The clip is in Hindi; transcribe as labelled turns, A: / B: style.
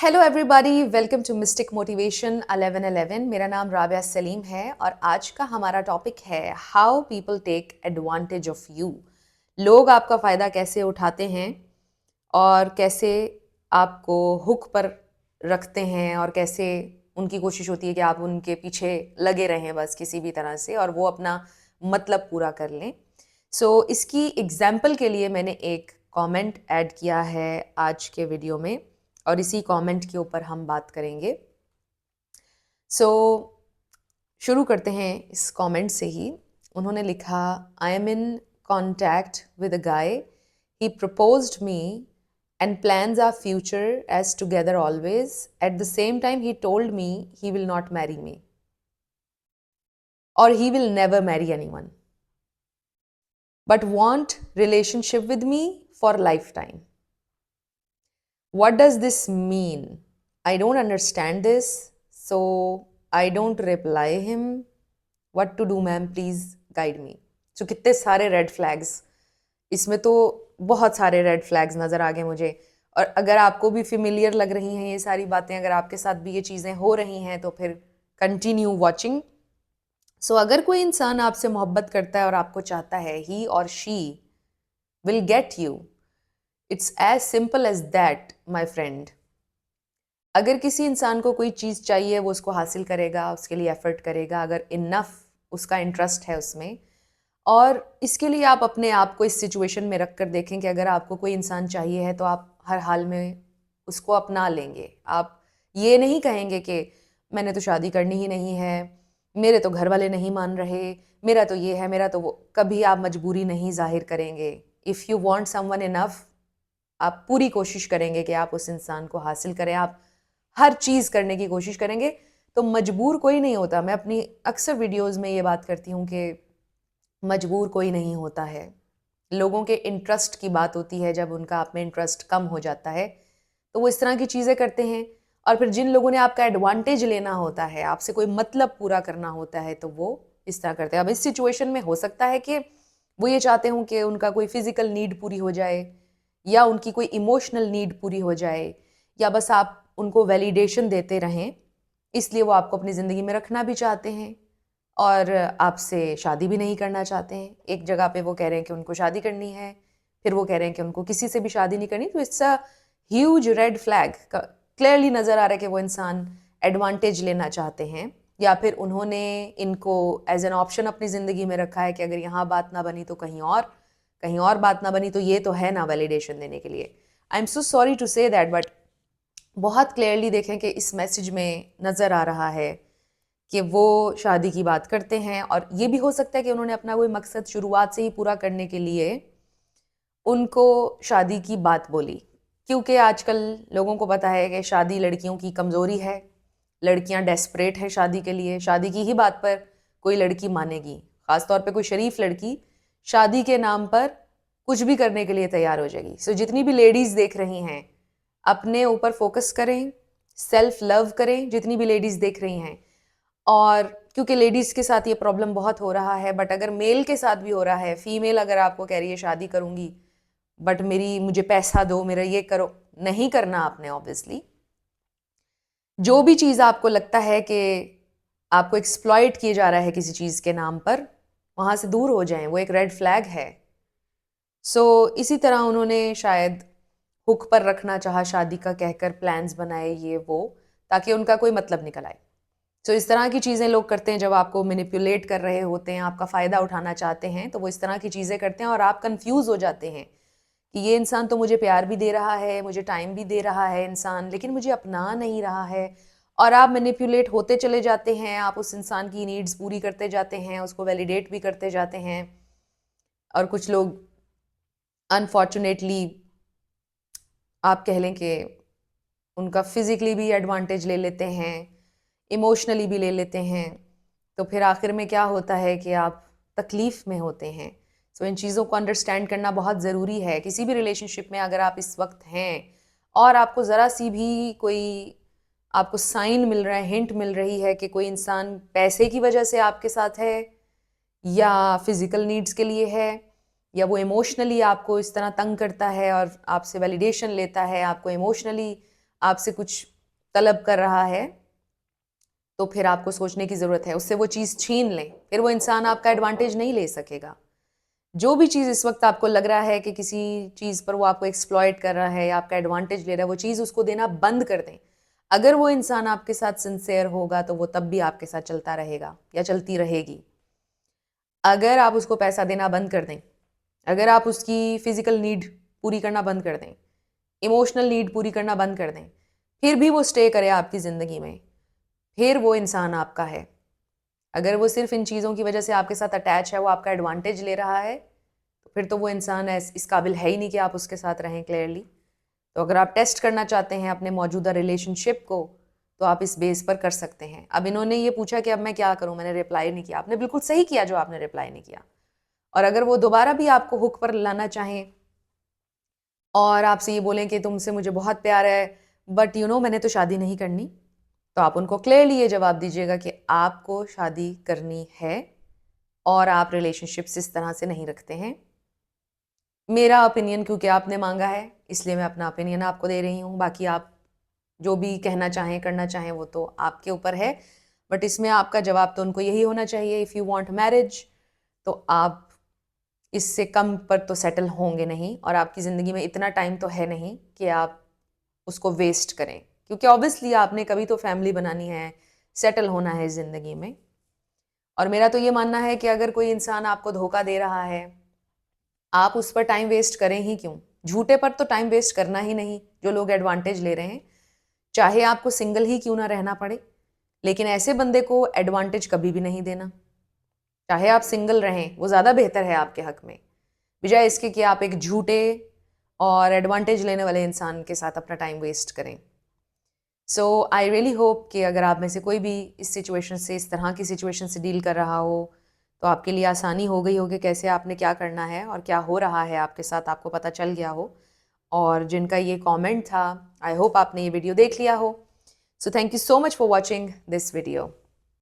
A: Hello everybody, welcome to mystic motivation 1111। मेरा नाम राबिया सलीम है और आज का हमारा टॉपिक है how people take advantage of you. लोग आपका फ़ायदा कैसे उठाते हैं और कैसे आपको हुक पर रखते हैं और कैसे उनकी कोशिश होती है कि आप उनके पीछे लगे रहें बस किसी भी तरह से और वो अपना मतलब पूरा कर लें। इसकी एग्जाम्पल के लिए मैंने एक कमेंट ऐड किया है आज के वीडियो में और इसी कमेंट के ऊपर हम बात करेंगे। शुरू करते हैं इस कमेंट से ही। उन्होंने लिखा, I am in contact with a guy, he proposed me and plans our future as together always. At the same time, he told me he will not marry me or he will never marry anyone, but want relationship with me for lifetime. What does this mean? I don't understand this, so I don't reply him. What to do, ma'am? Please guide me. So कितने सारे रेड फ्लैग्स, इसमें तो बहुत सारे रेड फ्लैग्स नज़र आ गए मुझे। और अगर आपको भी फिमिलियर लग रही हैं ये सारी बातें, अगर आपके साथ भी ये चीज़ें हो रही हैं तो फिर कंटिन्यू वॉचिंग। अगर कोई इंसान आपसे मोहब्बत करता है और आपको चाहता है, ही और she will get you. It's as simple as that my friend. अगर किसी इंसान को कोई चीज़ चाहिए वो उसको हासिल करेगा, उसके लिए एफर्ट करेगा, अगर इनफ उसका इंटरेस्ट है उसमें। और इसके लिए आप अपने आप को इस सिचुएशन में रख कर देखें कि अगर आपको कोई इंसान चाहिए है तो आप हर हाल में उसको अपना लेंगे। आप ये नहीं कहेंगे कि मैंने तो शादी करनी ही नहीं है, मेरे तो घर वाले नहीं मान रहे, मेरा तो ये है, मेरा तो वो। कभी आप मजबूरी नहीं जाहिर करेंगे। If you want someone enough, आप पूरी कोशिश करेंगे कि आप उस इंसान को हासिल करें, आप हर चीज़ करने की कोशिश करेंगे। तो मजबूर कोई नहीं होता। मैं अपनी अक्सर वीडियोज़ में ये बात करती हूँ कि मजबूर कोई नहीं होता है। लोगों के इंटरेस्ट की बात होती है, जब उनका आप में इंटरेस्ट कम हो जाता है तो वो इस तरह की चीज़ें करते हैं। और फिर जिन लोगों ने आपका एडवांटेज लेना होता है, आपसे कोई मतलब पूरा करना होता है, तो वो इस तरह करते हैं। अब इस सिचुएशन में हो सकता है कि वो ये चाहते हों कि उनका कोई फिजिकल नीड पूरी हो जाए या उनकी कोई इमोशनल नीड पूरी हो जाए, या बस आप उनको वैलिडेशन देते रहें, इसलिए वो आपको अपनी ज़िंदगी में रखना भी चाहते हैं और आपसे शादी भी नहीं करना चाहते हैं। एक जगह पे वो कह रहे हैं कि उनको शादी करनी है, फिर वो कह रहे हैं कि उनको किसी से भी शादी नहीं करनी। तो it's a huge red flag. Clearly नज़र आ रहा है कि वो इंसान एडवांटेज लेना चाहते हैं, या फिर उन्होंने इनको एज एन ऑप्शन अपनी ज़िंदगी में रखा है कि अगर यहाँ बात ना बनी तो कहीं और बात ना बनी तो ये तो है ना वैलिडेशन देने के लिए। I am so sorry to say that, but बहुत क्लियरली देखें कि इस मैसेज में नज़र आ रहा है कि वो शादी की बात करते हैं। और ये भी हो सकता है कि उन्होंने अपना कोई मकसद शुरुआत से ही पूरा करने के लिए उनको शादी की बात बोली, क्योंकि आजकल लोगों को पता है कि शादी लड़कियों की कमज़ोरी है। लड़कियां डेस्परेट हैं शादी के लिए। शादी की ही बात पर कोई लड़की मानेगी, ख़ासतौर पे कोई शरीफ लड़की शादी के नाम पर कुछ भी करने के लिए तैयार हो जाएगी। जितनी भी लेडीज़ देख रही हैं, अपने ऊपर फोकस करें, सेल्फ लव करें, जितनी भी लेडीज़ देख रही हैं। और क्योंकि लेडीज़ के साथ ये प्रॉब्लम बहुत हो रहा है, बट अगर मेल के साथ भी हो रहा है, फीमेल अगर आपको कह रही है शादी करूँगी बट मुझे पैसा दो, मेरा ये करो, नहीं करना आपने। ऑब्वियसली जो भी चीज़ आपको लगता है कि आपको एक्सप्लॉइट किया जा रहा है किसी चीज़ के नाम पर, वहाँ से दूर हो जाएं। वो एक रेड फ्लैग है। इसी तरह उन्होंने शायद हुक पर रखना चाहा शादी का कहकर, प्लान्स बनाए ये वो, ताकि उनका कोई मतलब निकल आए। इस तरह की चीज़ें लोग करते हैं जब आपको मैनिपुलेट कर रहे होते हैं, आपका फ़ायदा उठाना चाहते हैं, तो वो इस तरह की चीज़ें करते हैं और आप कंफ्यूज हो जाते हैं कि ये इंसान तो मुझे प्यार भी दे रहा है, मुझे टाइम भी दे रहा है इंसान, लेकिन मुझे अपना नहीं रहा है। और आप मैनिपुलेट होते चले जाते हैं, आप उस इंसान की नीड्स पूरी करते जाते हैं, उसको वैलिडेट भी करते जाते हैं। और कुछ लोग अनफॉर्चुनेटली आप कह लें कि उनका फिज़िकली भी एडवांटेज ले लेते हैं, इमोशनली भी ले लेते हैं। तो फिर आखिर में क्या होता है कि आप तकलीफ़ में होते हैं। इन चीज़ों को अंडरस्टैंड करना बहुत ज़रूरी है। किसी भी रिलेशनशिप में अगर आप इस वक्त हैं और आपको ज़रा सी भी कोई आपको साइन मिल रहा है, हिंट मिल रही है कि कोई इंसान पैसे की वजह से आपके साथ है, या फिज़िकल नीड्स के लिए है, या वो इमोशनली आपको इस तरह तंग करता है और आपसे वैलिडेशन लेता है, आपको इमोशनली आपसे कुछ तलब कर रहा है तो फिर आपको सोचने की ज़रूरत है, उससे वो चीज़ छीन लें, फिर वो इंसान आपका एडवांटेज नहीं ले सकेगा। जो भी चीज़ इस वक्त आपको लग रहा है कि किसी चीज़ पर वो आपको एक्सप्लॉइट कर रहा है या आपका एडवांटेज ले रहा है, वो चीज़ उसको देना बंद कर दें। अगर वो इंसान आपके साथ सिंसेयर होगा तो वो तब भी आपके साथ चलता रहेगा या चलती रहेगी। अगर आप उसको पैसा देना बंद कर दें, अगर आप उसकी फिजिकल नीड पूरी करना बंद कर दें, इमोशनल नीड पूरी करना बंद कर दें, फिर भी वो स्टे करे आपकी ज़िंदगी में, फिर वो इंसान आपका है। अगर वो सिर्फ इन चीज़ों की वजह से आपके साथ अटैच है, वो आपका एडवांटेज ले रहा है, तो फिर तो वो इंसान इस काबिल है ही नहीं कि आप उसके साथ रहें क्लियरली। तो अगर आप टेस्ट करना चाहते हैं अपने मौजूदा रिलेशनशिप को, तो आप इस बेस पर कर सकते हैं। अब इन्होंने ये पूछा कि अब मैं क्या करूं, मैंने रिप्लाई नहीं किया। आपने बिल्कुल सही किया जो आपने रिप्लाई नहीं किया। और अगर वो दोबारा भी आपको हुक पर लाना चाहें और आपसे ये बोलें कि तुमसे मुझे बहुत प्यार है बट मैंने तो शादी नहीं करनी, तो आप उनको क्लियरली ये जवाब दीजिएगा कि आपको शादी करनी है और आप रिलेशनशिप्स इस तरह से नहीं रखते हैं। मेरा ओपिनियन क्योंकि आपने मांगा है इसलिए मैं अपना ओपिनियन आपको दे रही हूँ। बाकी आप जो भी कहना चाहें करना चाहें वो तो आपके ऊपर है, बट इसमें आपका जवाब तो उनको यही होना चाहिए, इफ़ यू वांट मैरिज तो आप इससे कम पर तो सेटल होंगे नहीं, और आपकी ज़िंदगी में इतना टाइम तो है नहीं कि आप उसको वेस्ट करें, क्योंकि ऑब्वियसली आपने कभी तो फैमिली बनानी है, सेटल होना है ज़िंदगी में। और मेरा तो ये मानना है कि अगर कोई इंसान आपको धोखा दे रहा है, आप उस पर टाइम वेस्ट करें ही क्यों। झूठे पर तो टाइम वेस्ट करना ही नहीं, जो लोग एडवांटेज ले रहे हैं, चाहे आपको सिंगल ही क्यों ना रहना पड़े, लेकिन ऐसे बंदे को एडवांटेज कभी भी नहीं देना। चाहे आप सिंगल रहें, वो ज़्यादा बेहतर है आपके हक में, बजाय इसके कि आप एक झूठे और एडवांटेज लेने वाले इंसान के साथ अपना टाइम वेस्ट करें। सो आई रियली होप कि अगर आप में से कोई भी इस सिचुएशन से, इस तरह की सिचुएशन से डील कर रहा हो, तो आपके लिए आसानी हो गई होगी कैसे आपने क्या करना है और क्या हो रहा है आपके साथ, आपको पता चल गया हो। और जिनका ये कमेंट था, आई होप आपने ये वीडियो देख लिया हो। So thank you so much for watching this video.